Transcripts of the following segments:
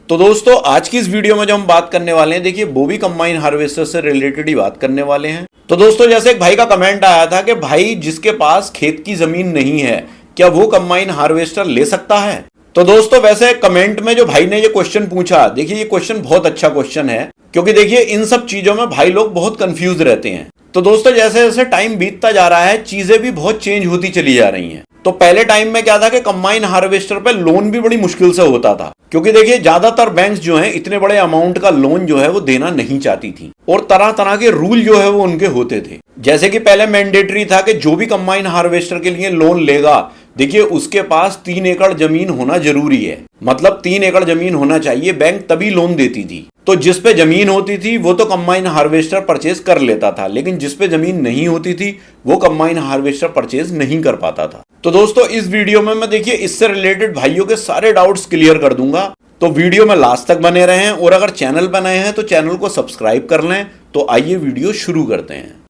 तो दोस्तों आज की इस वीडियो में जो हम बात करने वाले हैं, देखिए बोवी कंबाइन हार्वेस्टर से रिलेटेड ही बात करने वाले हैं। तो दोस्तों जैसे एक भाई का कमेंट आया था कि भाई जिसके पास खेत की जमीन नहीं है क्या वो कंबाइन हार्वेस्टर ले सकता है। तो दोस्तों वैसे कमेंट में जो भाई ने ये क्वेश्चन पूछा, देखिए ये क्वेश्चन बहुत अच्छा क्वेश्चन है, क्योंकि देखिए इन सब चीजों में भाई लोग बहुत कंफ्यूज रहते हैं। तो दोस्तों जैसे जैसे टाइम बीतता जा रहा है चीजें भी बहुत चेंज होती चली जा रही हैं। तो पहले टाइम में क्या था कि कंबाइन हार्वेस्टर पे लोन भी बड़ी मुश्किल से होता था, क्योंकि देखिए ज्यादातर बैंक्स जो हैं इतने बड़े अमाउंट का लोन जो है वो देना नहीं चाहती थी, और तरह तरह के रूल जो है वो उनके होते थे। जैसे कि पहले मैंडेटरी था कि जो भी कंबाइन हार्वेस्टर के लिए लोन लेगा, देखिए उसके पास 3 एकड़ जमीन होना जरूरी है, मतलब 3 एकड़ जमीन होना चाहिए, बैंक तभी लोन देती थी। तो जिस पे जमीन होती थी वो तो कंबाइन हार्वेस्टर परचेज कर लेता था, लेकिन जिस पे जमीन नहीं होती थी वो कंबाइन हार्वेस्टर परचेज नहीं कर पाता था। तो दोस्तों इस वीडियो में मैं देखिए इससे रिलेटेड भाइयों के सारे डाउट्स क्लियर कर दूंगा, तो वीडियो में लास्ट तक बने रहें, और अगर चैनल पर नए हैं तो चैनल को सब्सक्राइब कर लें। तो आइए वीडियो शुरू करते हैं।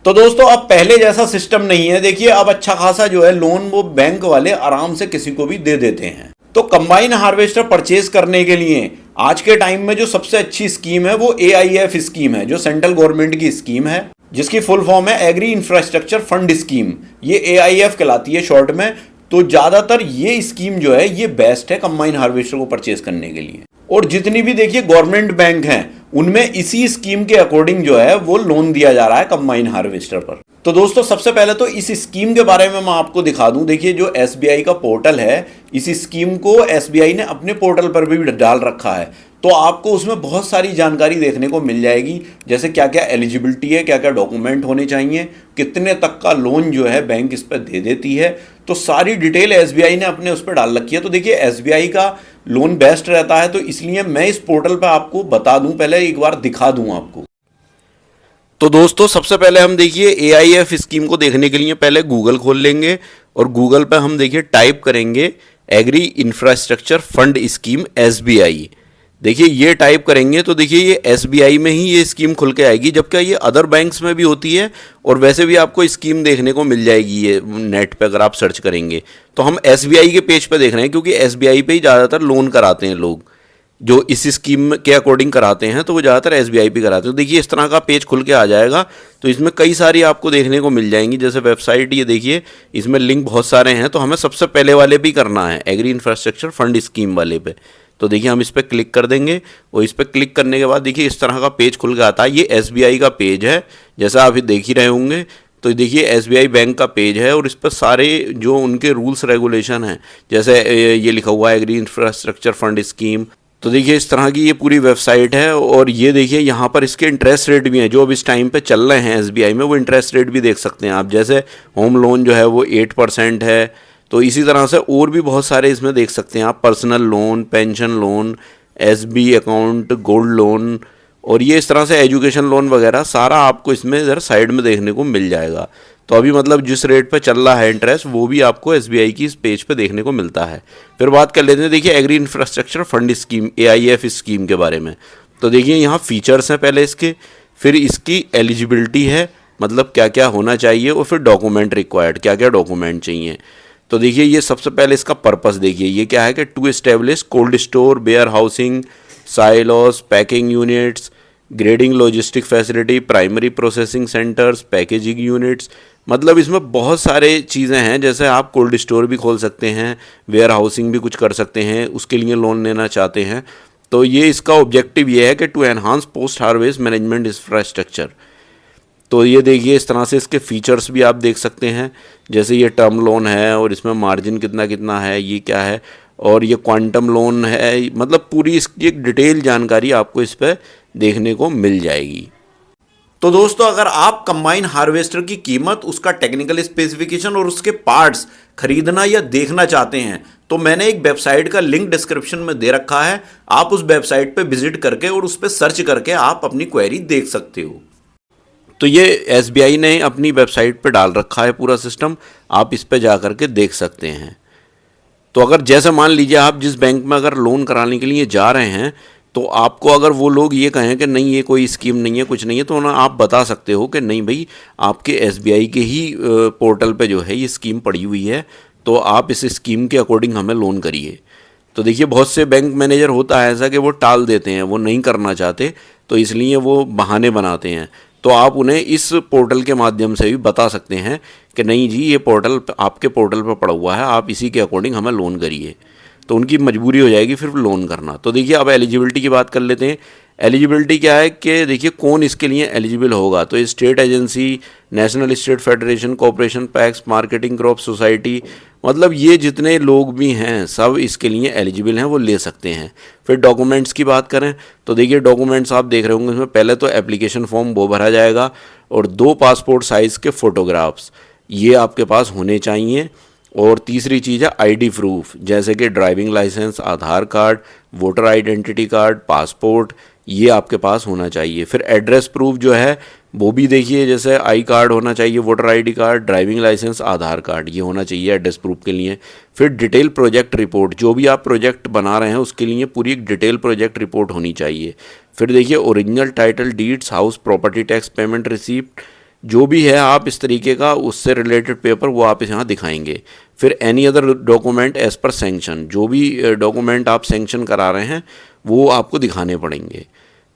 तो दोस्तों अब पहले जैसा सिस्टम नहीं है, देखिए अब अच्छा खासा जो है लोन वो बैंक वाले आराम से किसी को भी दे देते हैं। तो कंबाइन हार्वेस्टर परचेज करने के लिए आज के टाइम में जो सबसे अच्छी स्कीम है वो AIF स्कीम है, जो सेंट्रल गवर्नमेंट की स्कीम है, जिसकी फुल फॉर्म है एग्री इंफ्रास्ट्रक्चर फंड स्कीम। ये AIF कहलाती है शॉर्ट में। तो ज्यादातर ये स्कीम जो है ये बेस्ट है कंबाइन हार्वेस्टर को परचेज करने के लिए, और जितनी भी देखिए गवर्नमेंट बैंक हैं उनमें इसी स्कीम के अकॉर्डिंग जो है वो लोन दिया जा रहा है कंबाइन हार्वेस्टर पर। तो दोस्तों सबसे पहले तो इस स्कीम के बारे में मैं आपको दिखा दूं। देखिए जो SBI का पोर्टल है, इस स्कीम को SBI ने अपने पोर्टल पर भी डाल रखा है, तो आपको उसमें बहुत सारी जानकारी देखने को मिल जाएगी, जैसे क्या क्या एलिजिबिलिटी है, क्या क्या डॉक्यूमेंट होने चाहिए, कितने तक का लोन जो है बैंक इस पर दे देती है। तो सारी डिटेल SBI ने अपने उस पर डाल रखी है। तो देखिए SBI का लोन बेस्ट रहता है, तो इसलिए मैं इस पोर्टल पर आपको बता दूं, पहले एक बार दिखा दूं आपको। तो दोस्तों सबसे पहले हम देखिए AIF स्कीम को देखने के लिए पहले गूगल खोल लेंगे, और गूगल पर हम देखिए टाइप करेंगे agri infrastructure fund scheme SBI। देखिए ये टाइप करेंगे तो देखिए ये SBI में ही ये स्कीम खुल के आएगी, जबकि ये अदर बैंक्स में भी होती है, और वैसे भी आपको स्कीम देखने को मिल जाएगी ये नेट पे अगर आप सर्च करेंगे। तो हम SBI के पेज पे देख रहे हैं, क्योंकि SBI पे ही ज़्यादातर लोन कराते हैं लोग, जो इस स्कीम के अकॉर्डिंग कराते हैं, तो वो ज़्यादातर SBI पे कराते हैं। तो देखिए इस तरह का पेज खुल के आ जाएगा, तो इसमें कई सारी आपको देखने को मिल जाएंगी, जैसे वेबसाइट, ये देखिए इसमें लिंक बहुत सारे हैं। तो हमें सबसे पहले वाले भी करना है, एग्री इंफ्रास्ट्रक्चर फंड स्कीम वाले पे। तो देखिए हम इस पर क्लिक कर देंगे, और इस पर क्लिक करने के बाद देखिए इस तरह का पेज खुल के आता है। ये SBI का पेज है, जैसा आप देख ही रहे होंगे। तो देखिए SBI बैंक का पेज है, और इस पर सारे जो उनके रूल्स रेगुलेशन हैं, जैसे ये लिखा हुआ है एग्री इंफ्रास्ट्रक्चर फंड स्कीम। तो देखिए इस तरह की ये पूरी वेबसाइट है, और ये देखिए यहाँ पर इसके इंटरेस्ट रेट भी हैं जो अब इस टाइम पे चल रहे हैं SBI में, वो इंटरेस्ट रेट भी देख सकते हैं आप। जैसे होम लोन जो है वो 8% है, तो इसी तरह से और भी बहुत सारे इसमें देख सकते हैं आप, personal loan, pension loan, SB account, gold loan, और ये इस तरह से एजुकेशन लोन वगैरह सारा आपको इसमें इधर साइड में देखने को मिल जाएगा। तो अभी मतलब जिस रेट पे चल रहा है इंटरेस्ट, वो भी आपको SBI की इस पेज पे देखने को मिलता है। फिर बात कर लेते हैं देखिए agri infrastructure fund scheme AIF scheme के बारे में। तो देखिए यहाँ फीचर्स हैं पहले इसके, फिर इसकी एलिजिबिलिटी है, मतलब क्या क्या होना चाहिए, और फिर डॉक्यूमेंट रिक्वायर्ड, क्या क्या डॉक्यूमेंट चाहिए। तो देखिए ये सबसे पहले इसका पर्पस देखिए, ये क्या है कि to establish cold store, warehousing, silos, packing units, grading logistic facility, primary processing centres, packaging units. मतलब इसमें बहुत सारे चीज़ें हैं, जैसे आप कोल्ड स्टोर भी खोल सकते हैं, वेयर हाउसिंग भी कुछ कर सकते हैं, उसके लिए लोन लेना चाहते हैं। तो ये इसका ऑब्जेक्टिव ये है कि to enhance post harvest management infrastructure. तो ये देखिए इस तरह से इसके फीचर्स भी आप देख सकते हैं, जैसे ये टर्म लोन है, और इसमें मार्जिन कितना कितना है, ये क्या है, और ये क्वांटम लोन है। मतलब पूरी इसकी एक डिटेल जानकारी आपको इस पर देखने को मिल जाएगी। तो दोस्तों अगर आप कंबाइन हार्वेस्टर की कीमत, उसका टेक्निकल स्पेसिफिकेशन और उसके पार्ट्स खरीदना या देखना चाहते हैं, तो मैंने एक वेबसाइट का लिंक डिस्क्रिप्शन में दे रखा है। आप उस वेबसाइट पे विजिट करके और उस पर सर्च करके आप अपनी क्वेरी देख सकते हो। तो ये SBI ने अपनी वेबसाइट पे डाल रखा है पूरा सिस्टम, आप इस पे जा करके देख सकते हैं। तो अगर जैसे मान लीजिए आप जिस बैंक में अगर लोन कराने के लिए जा रहे हैं, तो आपको अगर वो लोग ये कहें कि नहीं ये कोई स्कीम नहीं है, कुछ नहीं है, तो ना आप बता सकते हो कि नहीं भाई आपके SBI के ही पोर्टल पे जो है ये स्कीम पड़ी हुई है, तो आप इस स्कीम के अकॉर्डिंग हमें लोन करिए। तो देखिए बहुत से बैंक मैनेजर होता है ऐसा कि वो टाल देते हैं, वो नहीं करना चाहते, तो इसलिए वो बहाने बनाते हैं। तो आप उन्हें इस पोर्टल के माध्यम से भी बता सकते हैं कि नहीं जी, ये पोर्टल आपके पोर्टल पर पड़ा हुआ है, आप इसी के अकॉर्डिंग हमें लोन करिए। तो उनकी मजबूरी हो जाएगी फिर लोन करना। तो देखिए अब एलिजिबिलिटी की बात कर लेते हैं। एलिजिबिलिटी क्या है कि देखिए कौन इसके लिए एलिजिबल होगा। तो state agency, national state federation, corporation, PACS, marketing crop society, मतलब ये जितने लोग भी हैं सब इसके लिए एलिजिबल हैं, वो ले सकते हैं। फिर डॉक्यूमेंट्स की बात करें तो देखिए डॉक्यूमेंट्स आप देख रहे होंगे इसमें पहले तो एप्लीकेशन फॉर्म वो भरा जाएगा और 2 पासपोर्ट साइज़ के फ़ोटोग्राफ्स ये आपके पास होने चाहिए। और तीसरी चीज़ है आईडी प्रूफ, जैसे कि driving licence, Aadhaar card, voter identity card, passport, ये आपके पास होना चाहिए। फिर एड्रेस प्रूफ जो है वो भी देखिए, जैसे आई कार्ड होना चाहिए, voter ID card, driving licence, Aadhaar card, ये होना चाहिए एड्रेस प्रूफ के लिए। फिर डिटेल प्रोजेक्ट रिपोर्ट, जो भी आप प्रोजेक्ट बना रहे हैं उसके लिए पूरी एक डिटेल प्रोजेक्ट रिपोर्ट होनी चाहिए। फिर देखिए original title deeds, house property tax payment receipt, जो भी है आप इस तरीके का उससे रिलेटेड पेपर वो आप यहाँ दिखाएंगे। फिर any other document as per sanction, जो भी डॉक्यूमेंट आप सेंक्शन करा रहे हैं वो आपको दिखाने पड़ेंगे।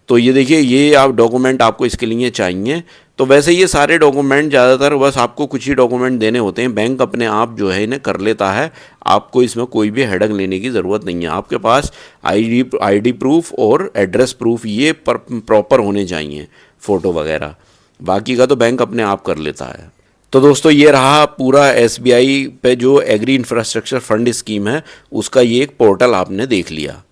तो ये देखिए ये आप डॉक्यूमेंट आपको इसके लिए चाहिए। तो वैसे ये सारे डॉक्यूमेंट ज़्यादातर बस आपको कुछ ही डॉक्यूमेंट देने होते हैं, बैंक अपने आप जो है इन्हें कर लेता है, आपको इसमें कोई भी हेडक लेने की ज़रूरत नहीं है। आपके पास आईडी प्रूफ और एड्रेस प्रूफ ये प्रॉपर होने चाहिए, फ़ोटो वगैरह, बाकी का तो बैंक अपने आप कर लेता है। तो दोस्तों ये रहा पूरा एसबीआई पे जो एग्री इंफ्रास्ट्रक्चर फंड स्कीम है उसका ये एक पोर्टल आपने देख लिया।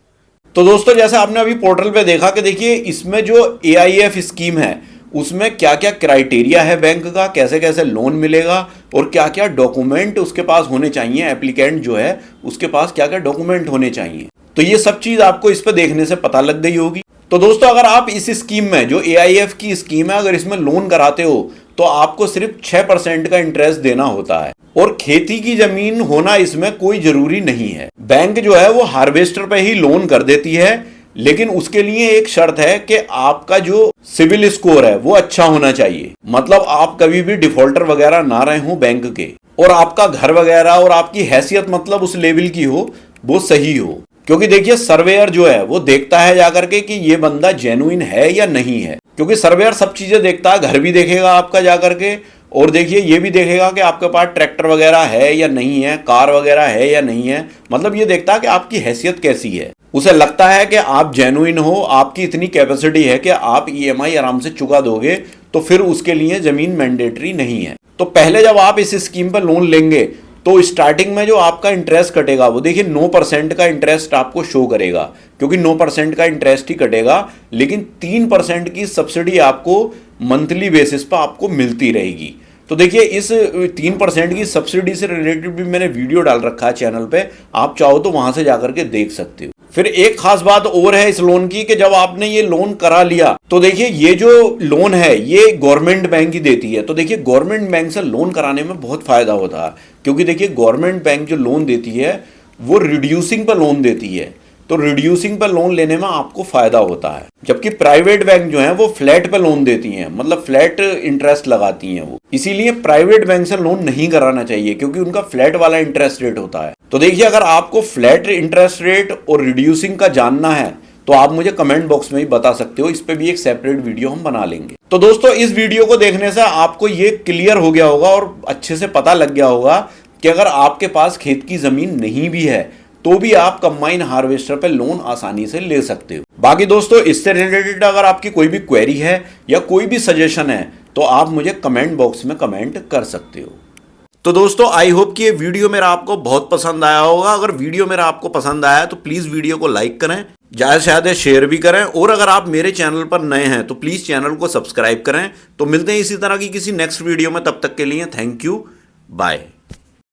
तो दोस्तों जैसे आपने अभी पोर्टल पे देखा कि देखिए इसमें जो एआईएफ स्कीम है उसमें क्या क्या क्राइटेरिया है बैंक का, कैसे कैसे लोन मिलेगा और क्या क्या डॉक्यूमेंट उसके पास होने चाहिए, एप्लीकेंट जो है उसके पास क्या क्या डॉक्यूमेंट होने चाहिए। तो ये सब चीज आपको इस पे देखने से पता लग गई होगी। तो दोस्तों अगर आप इस स्कीम में जो एआईएफ की स्कीम है अगर इसमें लोन कराते हो तो आपको सिर्फ 6% का इंटरेस्ट देना होता है और खेती की जमीन होना इसमें कोई जरूरी नहीं है। बैंक जो है वो हार्वेस्टर पे ही लोन कर देती है, लेकिन उसके लिए एक शर्त है कि आपका जो सिविल स्कोर है वो अच्छा होना चाहिए, मतलब आप कभी भी डिफॉल्टर वगैरह ना रहे हो बैंक के, और आपका घर वगैरह और आपकी हैसियत मतलब उस लेवल की हो, वो सही हो। क्योंकि देखिए सर्वेयर जो है वो देखता है जाकर के कि ये बंदा जेन्युइन है या नहीं है, क्योंकि सर्वेयर सब चीजें देखता है, घर भी देखेगा आपका जाकर के, और देखिए ये भी देखेगा कि आपके पास ट्रैक्टर वगैरह है या नहीं है, कार वगैरह है या नहीं है, मतलब ये देखता है कि आपकी हैसियत कैसी है। उसे लगता है कि आप जेन्युइन हो, आपकी इतनी कैपेसिटी है कि आप ईएमआई आराम से चुका दोगे, तो फिर उसके लिए जमीन मैंडेटरी नहीं है। तो पहले जब आप इस स्कीम पर लोन लेंगे तो स्टार्टिंग में जो आपका इंटरेस्ट कटेगा वो देखिए 9% का इंटरेस्ट आपको शो करेगा, क्योंकि 9% का इंटरेस्ट ही कटेगा, लेकिन 3% की सब्सिडी आपको मंथली बेसिस पर आपको मिलती रहेगी। तो देखिए इस 3% की सब्सिडी से रिलेटेड भी मैंने वीडियो डाल रखा है चैनल पे, आप चाहो तो वहां से जाकर के देख सकते हो। फिर एक खास बात और है इस लोन की कि जब आपने ये लोन करा लिया तो देखिए ये जो लोन है ये गवर्नमेंट बैंक ही देती है। तो देखिए गवर्नमेंट बैंक से लोन कराने में बहुत फायदा होता है, क्योंकि देखिए गवर्नमेंट बैंक जो लोन देती है वो रिड्यूसिंग पर लोन देती है, तो रिड्यूसिंग पर लोन लेने में आपको फायदा होता है। जबकि प्राइवेट बैंक जो है वो फ्लैट पे लोन देती हैं, मतलब फ्लैट इंटरेस्ट लगाती हैं वो, इसीलिए प्राइवेट बैंक से लोन नहीं कराना चाहिए क्योंकि उनका फ्लैट वाला इंटरेस्ट रेट होता है। तो देखिए अगर आपको फ्लैट इंटरेस्ट रेट और रिड्यूसिंग का जानना है तो आप मुझे कमेंट बॉक्स में ही बता सकते हो, इस पे भी एक सेपरेट वीडियो हम बना लेंगे। तो दोस्तों इस वीडियो को देखने से आपको ये क्लियर हो गया होगा और अच्छे से पता लग गया होगा कि अगर आपके पास खेत की जमीन नहीं भी है तो भी आप कंबाइन हार्वेस्टर पे लोन आसानी से ले सकते हो। बाकी दोस्तों इससे रिलेटेड अगर आपकी कोई भी क्वेरी है या कोई भी सजेशन है तो आप मुझे कमेंट बॉक्स में कमेंट कर सकते हो। तो दोस्तों आई होप कि ये वीडियो मेरा आपको बहुत पसंद आया होगा। अगर वीडियो मेरा आपको पसंद आया तो प्लीज वीडियो को लाइक करें, ज़्यादा से ज़्यादा शेयर भी करें, और अगर आप मेरे चैनल पर नए हैं तो प्लीज चैनल को सब्सक्राइब करें। तो मिलते हैं इसी तरह की किसी नेक्स्ट वीडियो में, तब तक के लिए थैंक यू, बाय।